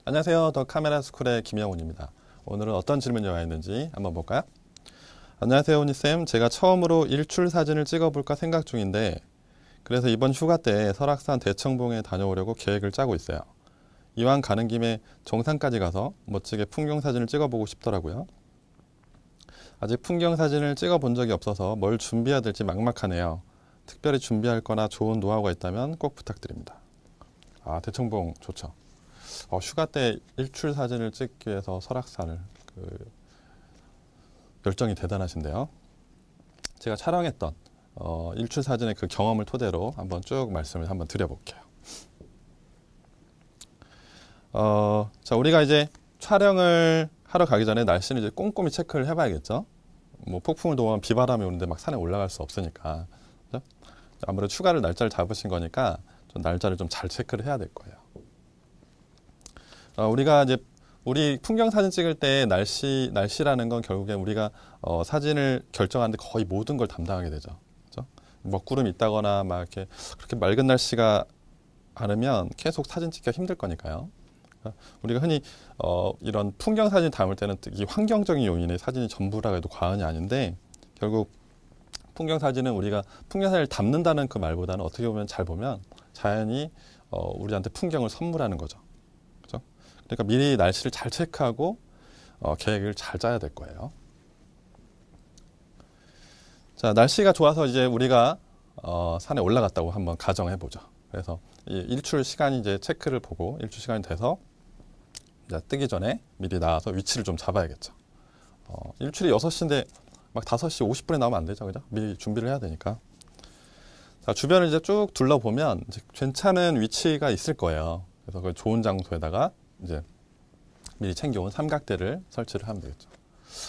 안녕하세요. 더 카메라 스쿨의 김영훈입니다. 오늘은 어떤 질문이 와 있는지 한번 볼까요? 안녕하세요, 훈이쌤. 제가 처음으로 일출 사진을 찍어볼까 생각 중인데 그래서 이번 휴가 때 설악산 대청봉에 다녀오려고 계획을 짜고 있어요. 이왕 가는 김에 정상까지 가서 멋지게 풍경 사진을 찍어보고 싶더라고요. 아직 풍경 사진을 찍어본 적이 없어서 뭘 준비해야 될지 막막하네요. 특별히 준비할 거나 좋은 노하우가 있다면 꼭 부탁드립니다. 아, 대청봉 좋죠. 휴가 때 일출 사진을 찍기 위해서 설악산을 열정이 대단하신데요. 제가 촬영했던 일출 사진의 그 경험을 토대로 한번 쭉 말씀을 한번 드려볼게요. 자, 우리가 이제 촬영을 하러 가기 전에 날씨는 이제 꼼꼼히 체크를 해봐야겠죠. 뭐 폭풍을 동안 비바람이 오는데 막 산에 올라갈 수 없으니까. 그죠? 아무래도 휴가를 날짜를 잡으신 거니까 좀 날짜를 좀 잘 체크를 해야 될 거예요. 우리가 이제 우리 풍경 사진 찍을 때 날씨라는 건 결국에 우리가 사진을 결정하는데 거의 모든 걸 담당하게 되죠. 그죠? 먹구름이 있다거나 막 이렇게 그렇게 맑은 날씨가 않으면 계속 사진 찍기가 힘들 거니까요. 우리가 흔히 이런 풍경 사진 담을 때는 이 환경적인 요인의 사진이 전부라고 해도 과언이 아닌데 결국 풍경 사진은 우리가 풍경 사진을 담는다는 그 말보다는 어떻게 보면 잘 보면 자연이 우리한테 풍경을 선물하는 거죠. 그죠? 그러니까 미리 날씨를 잘 체크하고 계획을 잘 짜야 될 거예요. 자, 날씨가 좋아서 이제 우리가 산에 올라갔다고 한번 가정해 보죠. 그래서 이 일출 시간이 이제 체크를 보고 일출 시간이 돼서 이제 뜨기 전에 미리 나와서 위치를 좀 잡아야겠죠. 일출이 6시인데 막 5시 50분에 나오면 안 되죠. 그죠? 미리 준비를 해야 되니까. 자, 주변을 이제 쭉 둘러보면 이제 괜찮은 위치가 있을 거예요. 그래서 그 좋은 장소에다가 이제 미리 챙겨온 삼각대를 설치를 하면 되겠죠.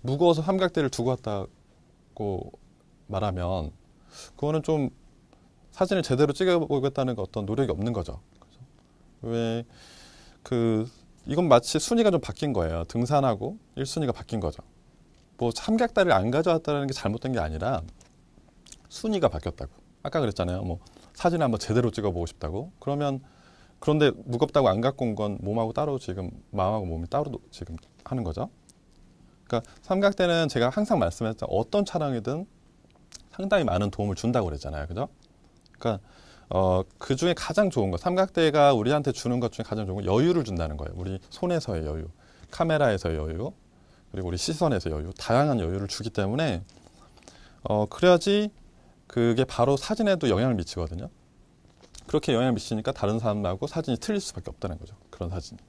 무거워서 삼각대를 두고 왔다고 말하면 그거는 좀 사진을 제대로 찍어보겠다는 어떤 노력이 없는 거죠. 왜 이건 마치 순위가 좀 바뀐 거예요. 등산하고 1순위가 바뀐 거죠. 뭐 삼각대를 안 가져왔다는 게 잘못된 게 아니라 순위가 바뀌었다고. 아까 그랬잖아요. 뭐 사진 한번 제대로 찍어보고 싶다고. 그런데 무겁다고 안 갖고 온 건 몸하고 따로 지금 마음하고 몸이 따로 지금 하는 거죠. 그러니까 삼각대는 제가 항상 말씀했죠. 어떤 촬영이든 상당히 많은 도움을 준다고 그랬잖아요. 그죠? 그러니까 그 중에 가장 좋은 거, 삼각대가 우리한테 주는 것 중에 가장 좋은 건 여유를 준다는 거예요. 우리 손에서의 여유, 카메라에서의 여유, 그리고 우리 시선에서의 여유, 다양한 여유를 주기 때문에 그래야지 그게 바로 사진에도 영향을 미치거든요. 그렇게 영향을 미치니까 다른 사람하고 사진이 틀릴 수밖에 없다는 거죠. 그런 사진이.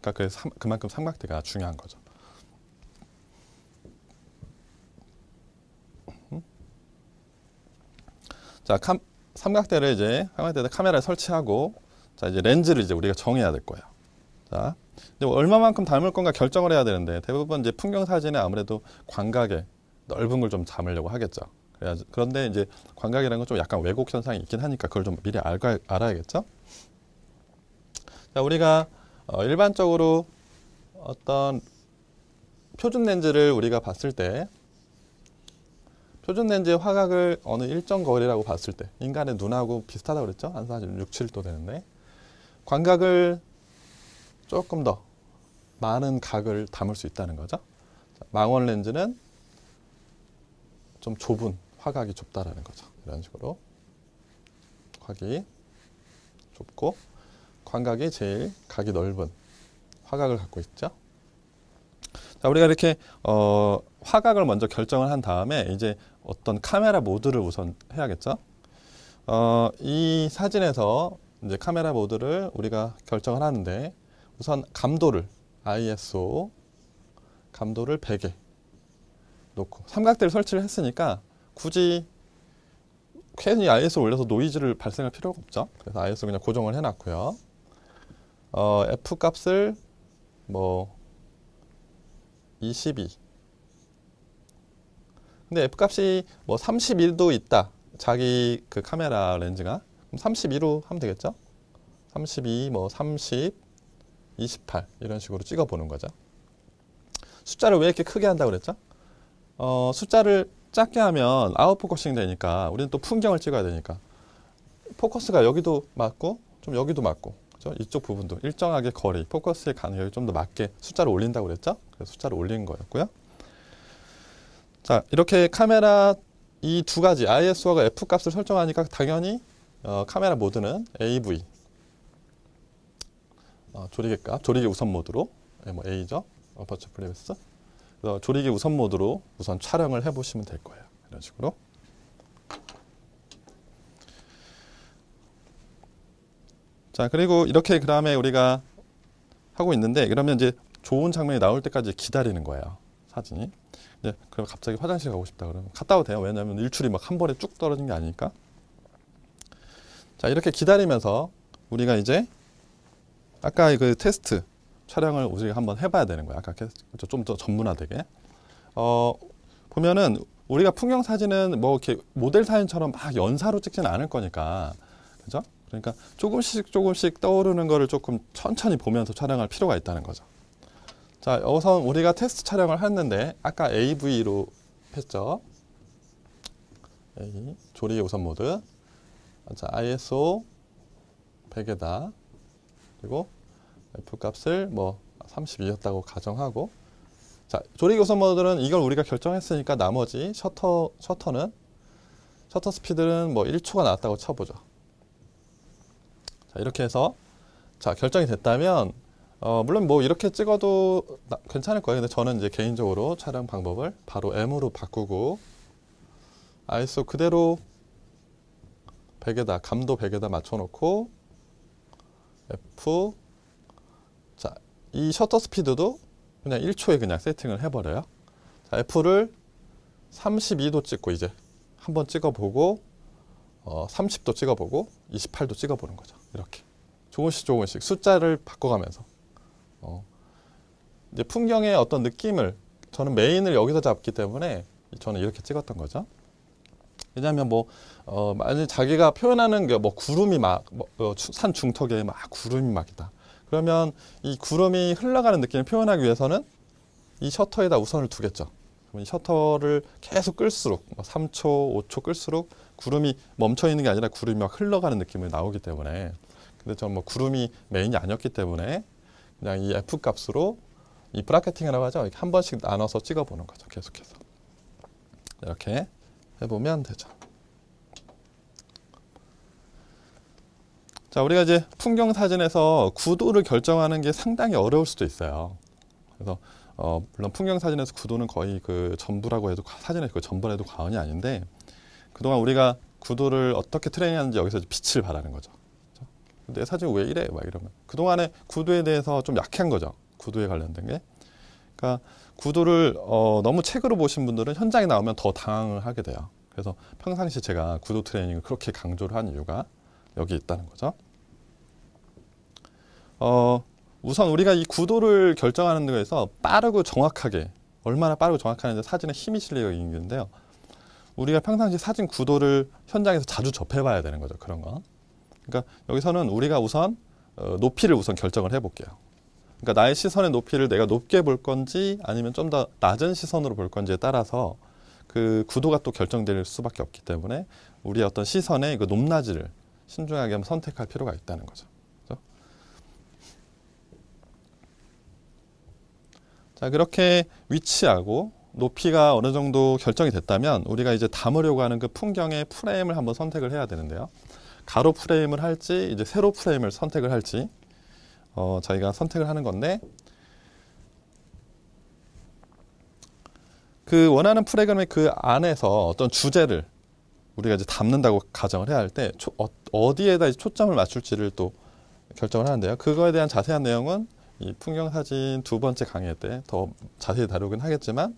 그러니까 그만큼 삼각대가 중요한 거죠. 자, 삼각대에다 카메라를 설치하고, 자, 이제 렌즈를 이제 우리가 정해야 될 거예요. 자, 이제 얼마만큼 담을 건가 결정을 해야 되는데, 대부분 이제 풍경 사진에 아무래도 광각에 넓은 걸 좀 담으려고 하겠죠. 그런데 이제 광각이라는 건 좀 약간 왜곡 현상이 있긴 하니까 그걸 좀 미리 알아야겠죠. 자, 우리가 일반적으로 어떤 표준 렌즈를 우리가 봤을 때, 표준 렌즈의 화각을 어느 일정 거리라고 봤을 때 인간의 눈하고 비슷하다고 그랬죠? 한 6, 7도 되는데 광각을 조금 더 많은 각을 담을 수 있다는 거죠. 망원 렌즈는 좀 좁은 화각이 좁다라는 거죠. 이런 식으로 화각이 좁고 광각이 제일 각이 넓은 화각을 갖고 있죠. 자, 우리가 이렇게 화각을 먼저 결정을 한 다음에 이제 어떤 카메라 모드를 우선 해야겠죠. 이 사진에서 이제 카메라 모드를 우리가 결정을 하는데 우선 감도를 ISO 감도를 100에 놓고 삼각대를 설치를 했으니까 굳이 괜히 ISO 올려서 노이즈를 발생할 필요가 없죠. 그래서 ISO 그냥 고정을 해놨고요. F 값을 뭐 22. 근데 F값이 뭐 31도 있다. 자기 그 카메라 렌즈가. 그럼 32로 하면 되겠죠? 32, 뭐 30, 28 이런 식으로 찍어보는 거죠. 숫자를 왜 이렇게 크게 한다고 그랬죠? 숫자를 작게 하면 아웃포커싱 되니까 우리는 또 풍경을 찍어야 되니까 포커스가 여기도 맞고 좀 여기도 맞고 그죠? 이쪽 부분도 일정하게 거리, 포커스의 간격이 좀 더 맞게 숫자를 올린다고 그랬죠? 그래서 숫자를 올린 거였고요. 자, 이렇게 카메라 이 두 가지 ISO하고 F 값을 설정하니까 당연히 카메라 모드는 AV 조리개 값, 조리개 우선 모드로 뭐 A죠? 어퍼처 프리베스. 그래서 조리개 우선 모드로 우선 촬영을 해보시면 될 거예요. 이런 식으로. 자, 그리고 이렇게 그 다음에 우리가 하고 있는데, 그러면 이제 좋은 장면이 나올 때까지 기다리는 거예요. 사진이. 이제 그럼 갑자기 화장실 가고 싶다 그러면 갔다 와도 돼요. 왜냐하면 일출이 막 한 번에 쭉 떨어진 게 아니니까. 자, 이렇게 기다리면서 우리가 이제 아까 그 테스트 촬영을 우리가 한번 해봐야 되는 거야. 아까 좀 더 전문화되게. 보면은 우리가 풍경 사진은 뭐 이렇게 모델 사진처럼 막 연사로 찍지는 않을 거니까, 그죠? 그러니까 조금씩 떠오르는 거를 조금 천천히 보면서 촬영할 필요가 있다는 거죠. 자, 우선 우리가 테스트 촬영을 했는데 아까 AV로 했죠. A 조리개 우선 모드. 자, ISO 100에다 그리고 F 값을 뭐 32였다고 가정하고, 자, 조리개 우선 모드는 이걸 우리가 결정했으니까 나머지 셔터 스피드는 뭐 1초가 나왔다고 쳐보죠. 자, 이렇게 해서 자, 결정이 됐다면 물론 뭐 이렇게 찍어도 괜찮을 거예요. 근데 저는 이제 개인적으로 촬영 방법을 바로 M으로 바꾸고 ISO 그대로 100에다 감도 100에다 맞춰놓고 F, 자, 이 셔터 스피드도 그냥 1초에 그냥 세팅을 해버려요. 자, F를 32도 찍고 이제 한번 찍어보고 30도 찍어보고 28도 찍어보는 거죠. 이렇게 조금씩 숫자를 바꿔가면서 이제 풍경의 어떤 느낌을, 저는 메인을 여기서 잡기 때문에 저는 이렇게 찍었던 거죠. 왜냐하면 만약 자기가 표현하는 게 뭐 구름이 막 산 중턱에 막 구름이 막 있다. 그러면 이 구름이 흘러가는 느낌을 표현하기 위해서는 이 셔터에다 우선을 두겠죠. 그럼 이 셔터를 계속 끌수록 3초, 5초 끌수록 구름이 멈춰 있는 게 아니라 구름이 막 흘러가는 느낌이 나오기 때문에, 근데 저는 뭐 구름이 메인이 아니었기 때문에 그냥 이 F 값으로 이 브라켓팅이라고 하죠. 이렇게 한 번씩 나눠서 찍어보는 거죠. 계속해서 이렇게 해보면 되죠. 자, 우리가 이제 풍경 사진에서 구도를 결정하는 게 상당히 어려울 수도 있어요. 그래서 물론 풍경 사진에서 구도는 거의 그 전부라고 해도, 사진의 그 전부라 해도 과언이 아닌데, 그동안 우리가 구도를 어떻게 트레이닝하는지 여기서 빛을 발하는 거죠. 내 사진 왜 이래? 막 이러면 그동안에 구도에 대해서 좀 약한 거죠. 구도에 관련된 게. 그러니까 구도를 너무 책으로 보신 분들은 현장에 나오면 더 당황을 하게 돼요. 그래서 평상시 제가 구도 트레이닝을 그렇게 강조를 한 이유가 여기 있다는 거죠. 우선 우리가 이 구도를 결정하는 데에서 빠르고 정확하게, 얼마나 빠르고 정확하는지 사진에 힘이 실리고 있는데요. 우리가 평상시 사진 구도를 현장에서 자주 접해봐야 되는 거죠. 그런 거. 그러니까 여기서는 우리가 우선 높이를 우선 결정을 해볼게요. 그러니까 나의 시선의 높이를 내가 높게 볼 건지 아니면 좀 더 낮은 시선으로 볼 건지에 따라서 그 구도가 또 결정될 수밖에 없기 때문에 우리의 어떤 시선의 그 높낮이를 신중하게 한번 선택할 필요가 있다는 거죠. 그렇죠? 자, 그렇게 위치하고 높이가 어느 정도 결정이 됐다면 우리가 이제 담으려고 하는 그 풍경의 프레임을 한번 선택을 해야 되는데요. 가로 프레임을 할지 이제 세로 프레임을 선택을 할지 저희가 선택을 하는 건데, 그 원하는 프레임의 그 안에서 어떤 주제를 우리가 이제 담는다고 가정을 해야 할 때 어디에다 초점을 맞출지를 또 결정을 하는데요. 그거에 대한 자세한 내용은 이 풍경사진 두 번째 강의 때 더 자세히 다루긴 하겠지만,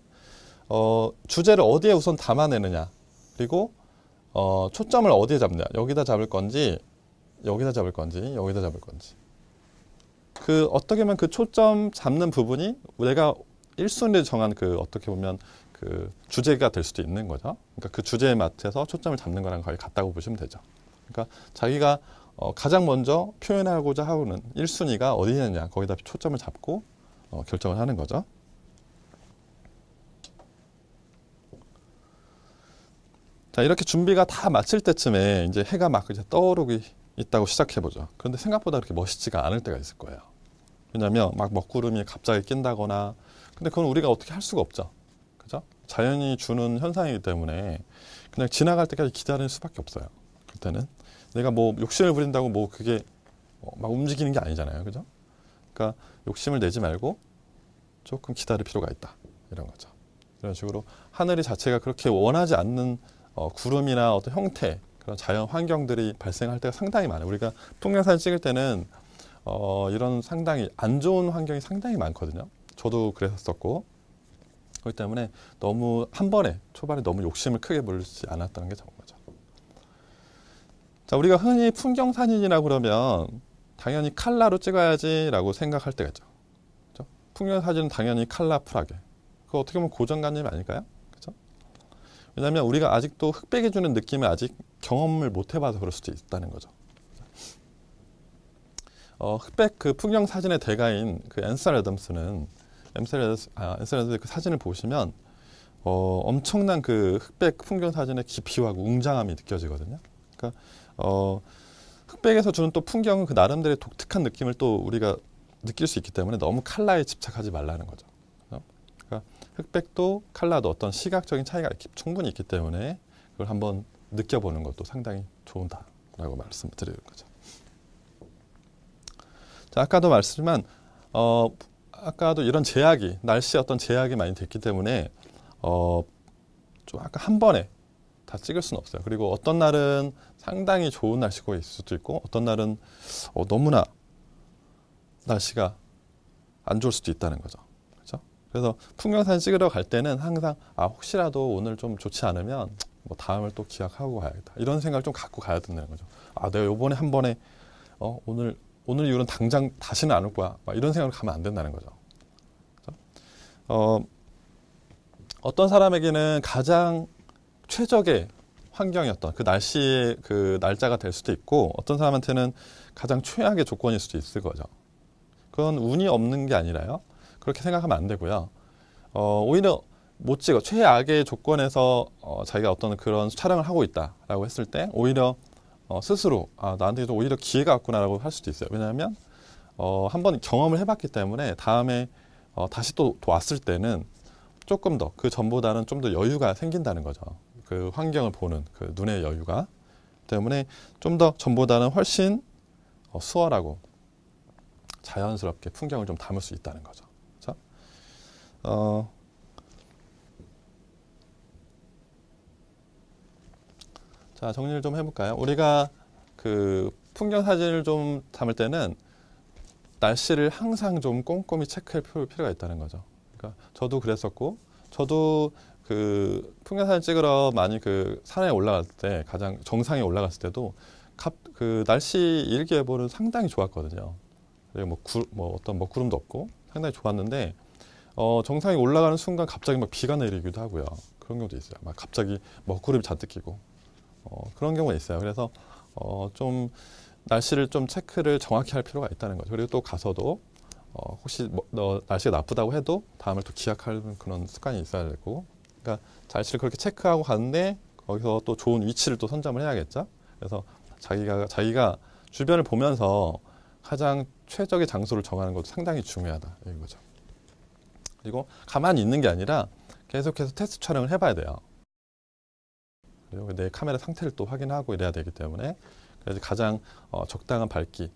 주제를 어디에 우선 담아내느냐, 그리고 초점을 어디에 잡느냐, 여기다 잡을 건지 여기다 잡을 건지 여기다 잡을 건지, 그 어떻게 보면 그 초점 잡는 부분이 내가 1순위를 정한 그 어떻게 보면 그 주제가 될 수도 있는 거죠. 그러니까 그 주제에 맞춰서 초점을 잡는 거랑 거의 같다고 보시면 되죠. 그러니까 자기가 가장 먼저 표현하고자 하는 1순위가 어디냐냐, 거기다 초점을 잡고 결정을 하는 거죠. 자, 이렇게 준비가 다 마칠 때쯤에 이제 해가 막 이제 떠오르기 있다고 시작해보죠. 그런데 생각보다 그렇게 멋있지가 않을 때가 있을 거예요. 왜냐하면 막 먹구름이 갑자기 낀다거나, 근데 그건 우리가 어떻게 할 수가 없죠. 그죠? 자연이 주는 현상이기 때문에 그냥 지나갈 때까지 기다릴 수밖에 없어요. 그때는 내가 뭐 욕심을 부린다고 뭐 그게 막 움직이는 게 아니잖아요. 그죠? 그러니까 욕심을 내지 말고 조금 기다릴 필요가 있다. 이런 거죠. 이런 식으로 하늘이 자체가 그렇게 원하지 않는 구름이나 어떤 형태, 그런 자연 환경들이 발생할 때가 상당히 많아요. 우리가 풍경사진 찍을 때는 이런 상당히 안 좋은 환경이 상당히 많거든요. 저도 그랬었고, 그렇기 때문에 너무 한 번에 초반에 너무 욕심을 크게 부리지 않았다는 게 좋은 거죠. 자, 우리가 흔히 풍경 사진이라고 그러면 당연히 칼라로 찍어야지라고 생각할 때가 있죠. 그렇죠? 풍경 사진은 당연히 컬러풀하게. 그거 어떻게 보면 고정관념 아닐까요? 그렇죠? 왜냐하면 우리가 아직도 흑백이 주는 느낌을 아직 경험을 못 해봐서 그럴 수도 있다는 거죠. 흑백 그 풍경 사진의 대가인 그 앤셀 애덤스는 앤셀 애덤스의 그 사진을 보시면 엄청난 그 흑백 풍경 사진의 깊이하고 웅장함이 느껴지거든요. 그러니까 흑백에서 주는 또 풍경은 그 나름대로의 독특한 느낌을 또 우리가 느낄 수 있기 때문에 너무 컬러에 집착하지 말라는 거죠. 그러니까 흑백도 컬러도 어떤 시각적인 차이가 충분히 있기 때문에 그걸 한번 느껴보는 것도 상당히 좋다라고 말씀드리는 거죠. 자, 아까도 말씀드렸지만 아까도 이런 제약이 날씨에 어떤 제약이 많이 됐기 때문에 좀 아까 한 번에 다 찍을 수는 없어요. 그리고 어떤 날은 상당히 좋은 날씨가 있을 수도 있고 어떤 날은 너무나 날씨가 안 좋을 수도 있다는 거죠. 그렇죠? 그래서 풍경사진 찍으러 갈 때는 항상 혹시라도 오늘 좀 좋지 않으면 뭐 다음을 또 기약하고 가야겠다. 이런 생각을 좀 갖고 가야 된다는 거죠. 내가 요번에 한 번에 오늘 이후로는 당장 다시는 안 올 거야. 막 이런 생각으로 가면 안 된다는 거죠. 그렇죠? 어떤 사람에게는 가장 최적의 환경이었던 그 날씨의 그 날짜가 될 수도 있고 어떤 사람한테는 가장 최악의 조건일 수도 있을 거죠. 그건 운이 없는 게 아니라요. 그렇게 생각하면 안 되고요. 오히려 못 찍어 최악의 조건에서 자기가 어떤 그런 촬영을 하고 있다라고 했을 때 오히려 스스로 나한테 오히려 기회가 왔구나라고 할 수도 있어요. 왜냐하면 한번 경험을 해봤기 때문에 다음에 다시 또 왔을 때는 조금 더 그 전보다는 좀 더 여유가 생긴다는 거죠. 그 환경을 보는 그 눈의 여유가 때문에 좀 더 전보다는 훨씬 수월하고 자연스럽게 풍경을 좀 담을 수 있다는 거죠. 그렇죠? 자, 정리를 좀 해볼까요? 우리가 그 풍경 사진을 좀 담을 때는 날씨를 항상 좀 꼼꼼히 체크할 필요가 있다는 거죠. 그러니까 저도 그랬었고, 저도 그 풍경 사진 찍으러 많이 그 산에 올라갈 때 가장 정상에 올라갔을 때도 그 날씨 일기예보는 상당히 좋았거든요. 그리고 뭐 어떤 먹구름도 없고 상당히 좋았는데 정상에 올라가는 순간 갑자기 막 비가 내리기도 하고요. 그런 경우도 있어요. 막 갑자기 먹구름이 잔뜩 끼고 그런 경우가 있어요. 그래서 좀 날씨를 좀 체크를 정확히 할 필요가 있다는 거죠. 그리고 또 가서도 혹시 날씨가 나쁘다고 해도 다음을 또 기약하는 그런 습관이 있어야 되고, 그러니까 날씨를 그렇게 체크하고 가는데 거기서 또 좋은 위치를 또 선점을 해야겠죠. 그래서 자기가 주변을 보면서 가장 최적의 장소를 정하는 것도 상당히 중요하다 이런 거죠. 그리고 가만히 있는 게 아니라 계속해서 테스트 촬영을 해봐야 돼요. 그리고 내 카메라 상태를 또 확인하고 이래야 되기 때문에 그래서 가장 적당한 밝기.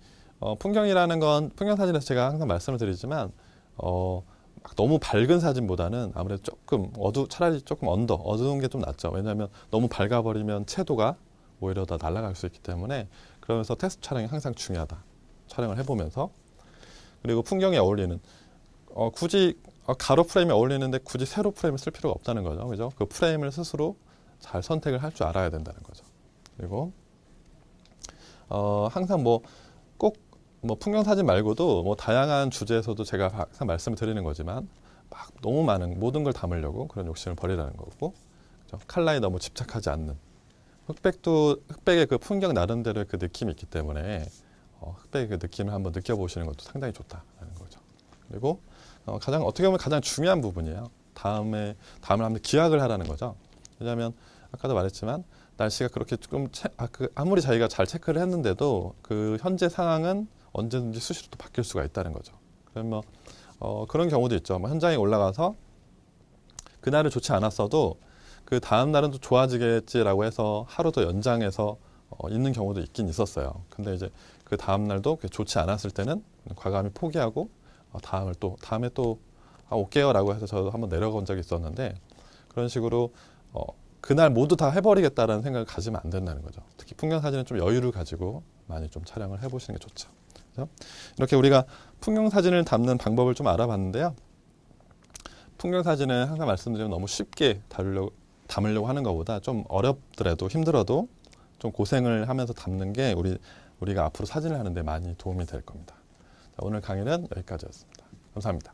풍경이라는 건 풍경사진에서 제가 항상 말씀을 드리지만 막 너무 밝은 사진보다는 아무래도 조금 차라리 조금 어두운 게 좀 낫죠. 왜냐하면 너무 밝아버리면 채도가 오히려 더 날아갈 수 있기 때문에 그러면서 테스트 촬영이 항상 중요하다. 촬영을 해보면서 그리고 풍경에 어울리는 굳이 가로 프레임에 어울리는데 굳이 세로 프레임을 쓸 필요가 없다는 거죠. 그죠? 그 프레임을 스스로 잘 선택을 할 줄 알아야 된다는 거죠. 그리고 항상 꼭 풍경 사진 말고도 뭐 다양한 주제에서도 제가 항상 말씀을 드리는 거지만 막 너무 많은 모든 걸 담으려고 그런 욕심을 버리라는 거고, 그렇죠? 컬러에 너무 집착하지 않는 흑백의 그 풍경 나름대로의 그 느낌이 있기 때문에 흑백의 그 느낌을 한번 느껴보시는 것도 상당히 좋다는 거죠. 그리고 어떻게 보면 가장 중요한 부분이에요. 다음을 한번 기약을 하라는 거죠. 왜냐하면 아까도 말했지만 날씨가 그렇게 조금 아무리 자기가 잘 체크를 했는데도 그 현재 상황은 언제든지 수시로 또 바뀔 수가 있다는 거죠. 그러면 그런 경우도 있죠. 뭐 현장에 올라가서 그날은 좋지 않았어도 그 다음 날은 또 좋아지겠지라고 해서 하루 더 연장해서 있는 경우도 있긴 있었어요. 근데 이제 그 다음 날도 좋지 않았을 때는 과감히 포기하고 다음에 또 올게요라고 해서 저도 한번 내려간 적이 있었는데, 그런 식으로 그날 모두 다 해버리겠다라는 생각을 가지면 안 된다는 거죠. 특히 풍경 사진은 좀 여유를 가지고 많이 좀 촬영을 해보시는 게 좋죠. 그래서 이렇게 우리가 풍경 사진을 담는 방법을 좀 알아봤는데요. 풍경 사진은 항상 말씀드리면 너무 쉽게 담으려고 하는 것보다 좀 어렵더라도 힘들어도 좀 고생을 하면서 담는 게 우리가 앞으로 사진을 하는데 많이 도움이 될 겁니다. 자, 오늘 강의는 여기까지였습니다. 감사합니다.